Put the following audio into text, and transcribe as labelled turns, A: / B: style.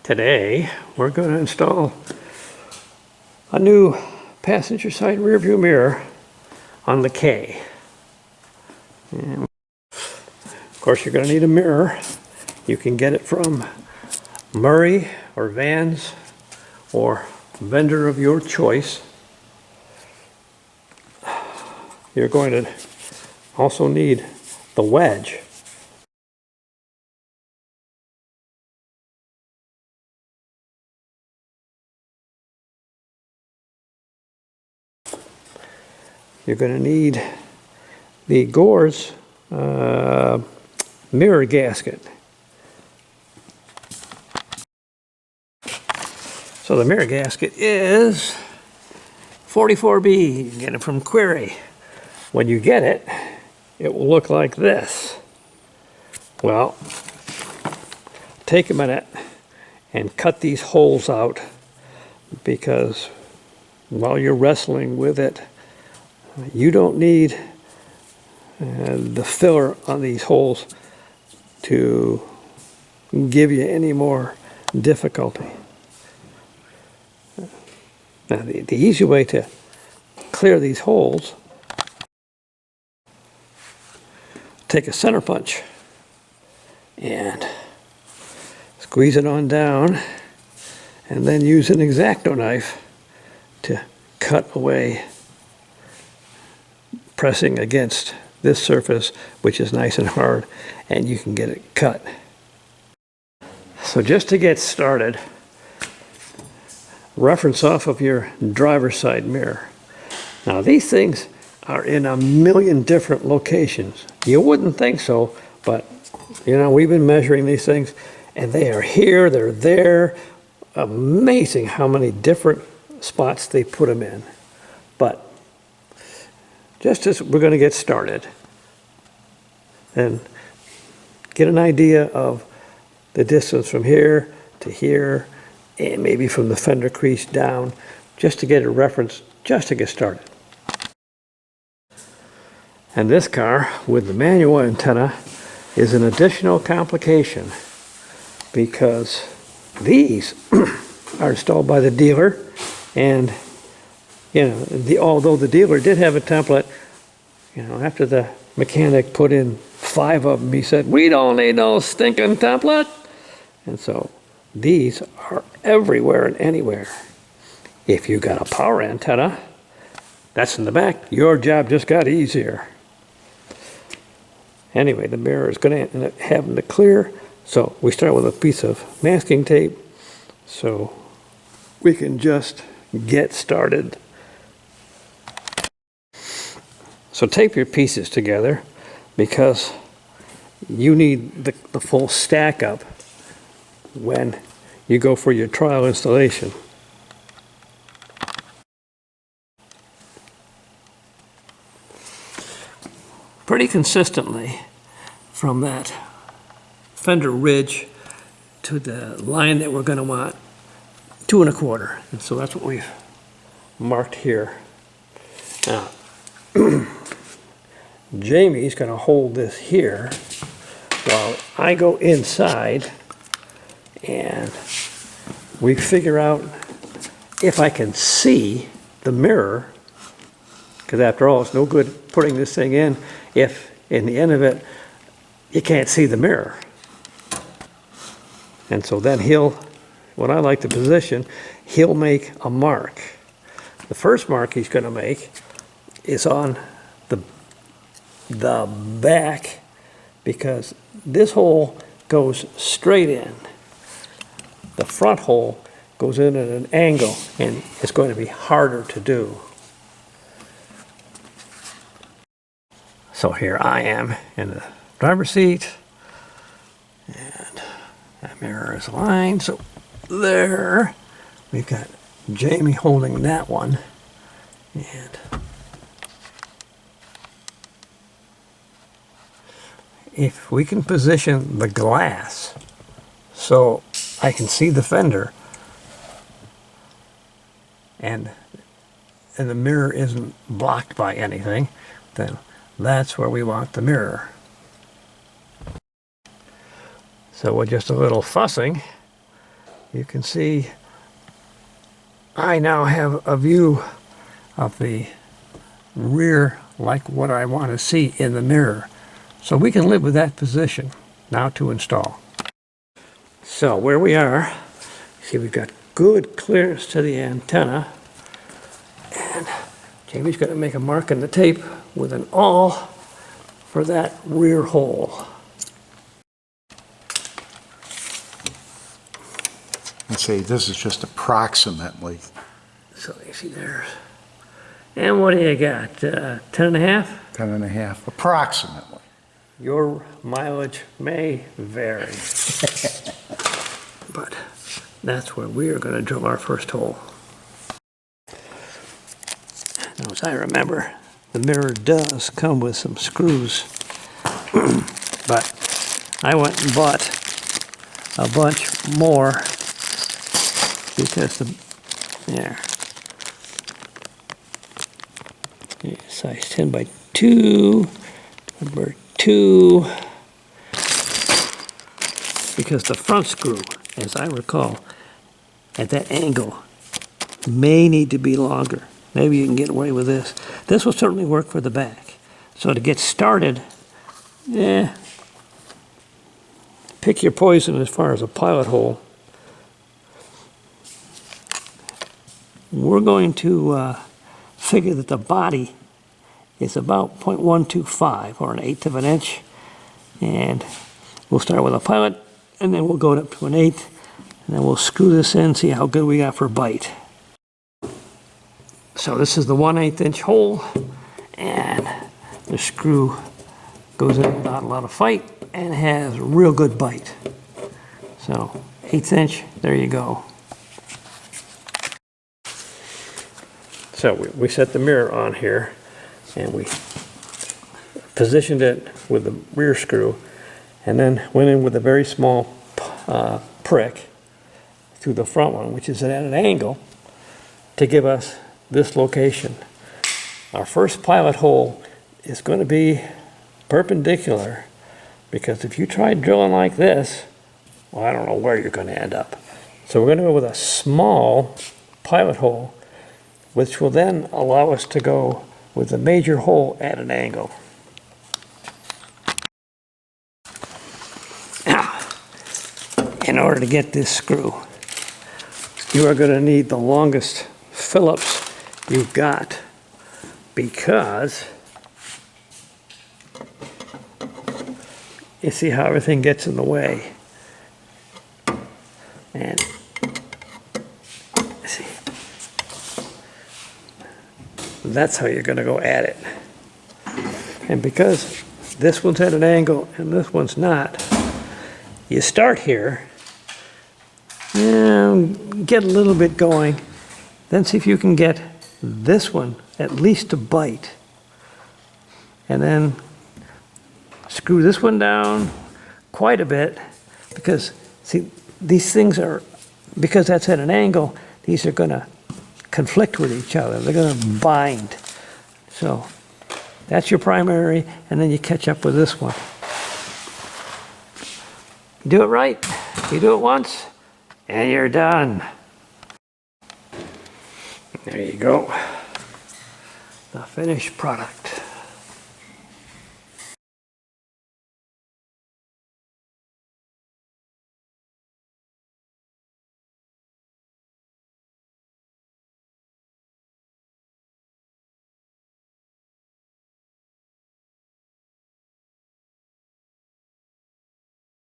A: Today we're going to install a new passenger side rear view mirror on the K. And of course you're going to need a mirror. You can get it from Murray or Vans or vendor of your choice. You're going to also need the wedge. You're going to need the Gore's mirror gasket. So the mirror gasket is 44B. You can get it from Query. When you get it, it will look like this. Well, take a minute and cut these holes out, because while you're wrestling with it, you don't need the filler on these holes to give you any more difficulty. Now, the easy way to clear these holes, take a center punch and squeeze it on down, and then use an X-Acto knife to cut away, pressing against this surface, which is nice and hard, and you can get it cut. So just to get started, reference off of your driver's side mirror. Now these things are in a million different locations. You wouldn't think so, but you know, we've been measuring these things and they are here, they're there. Amazing how many different spots they put them in. But just as we're going to get started and get an idea of the distance from here to here, and maybe from the fender crease down, just to get a reference, just to get started. And this car with the manual antenna is an additional complication, because these are installed by the dealer, and you know, although the dealer did have a template, you know, after the mechanic put in 5 of them, he said, "We don't need no stinking template." And so these are everywhere and anywhere. If you got a power antenna, that's in the back, your job just got easier. Anyway, the mirror is going to end up having to clear, so we start with a piece of masking tape so we can just get started. So tape your pieces together, because you need the full stack up when you go for your trial installation. Pretty consistently from that fender ridge to the line that we're going to want, 2 1/4. And so that's what we've marked here. Now, Jamie's going to hold this here while I go inside and we figure out if I can see the mirror, because after all, it's no good putting this thing in if in the end of it you can't see the mirror. And so then what I like to position, he'll make a mark. The first mark he's going to make is on the back, because this hole goes straight in. The front hole goes in at an angle, and it's going to be harder to do. So here I am in the driver's seat, and that mirror is aligned. So there, we've got Jamie holding that one, and if we can position the glass so I can see the fender and the mirror isn't blocked by anything, then that's where we want the mirror. So with just a little fussing, you can see I now have a view of the rear like what I want to see in the mirror. So we can live with that position. Now to install. So where we are, see we've got good clearance to the antenna, and Jamie's going to make a mark in the tape with an awl for that rear hole.
B: And say this is just approximately.
A: So you see there. And what do you got? 10.5?
B: 10.5, approximately.
A: Your mileage may vary. But that's where we are going to drill our first hole. Now, as I remember, the mirror does come with some screws. But I went and bought a bunch more because there. Yeah, size 10 by 2, number 2, because the front screw, as I recall, at that angle may need to be longer. Maybe you can get away with this. This will certainly work for the back. So to get started, pick your poison as far as a pilot hole. We're going to figure that the body is about 0.125 or 1/8 of an inch, and we'll start with a pilot and then we'll go up to 1/8, and then we'll screw this in, see how good we got for bite. So this is the 1/8 inch hole, and the screw goes in without a lot of fight and has real good bite. So 1/8 inch, there you go. So we set the mirror on here, and we positioned it with the rear screw, and then went in with a very small prick through the front one, which is at an angle, to give us this location. Our first pilot hole is going to be perpendicular, because if you try drilling like this, well, I don't know where you're going to end up. So we're going to go with a small pilot hole, which will then allow us to go with the major hole at an angle. Now, in order to get this screw, you are going to need the longest Phillips you've got, because you see how everything gets in the way. And see, that's how you're going to go at it. And because this one's at an angle and this one's not, you start here, and get a little bit going, then see if you can get this one at least to bite, and then screw this one down quite a bit, because see, these things are, because that's at an angle, these are going to conflict with each other. They're going to bind. So that's your primary, and then you catch up with this one. You do it right, you do it once, and you're done. There you go. The finished product.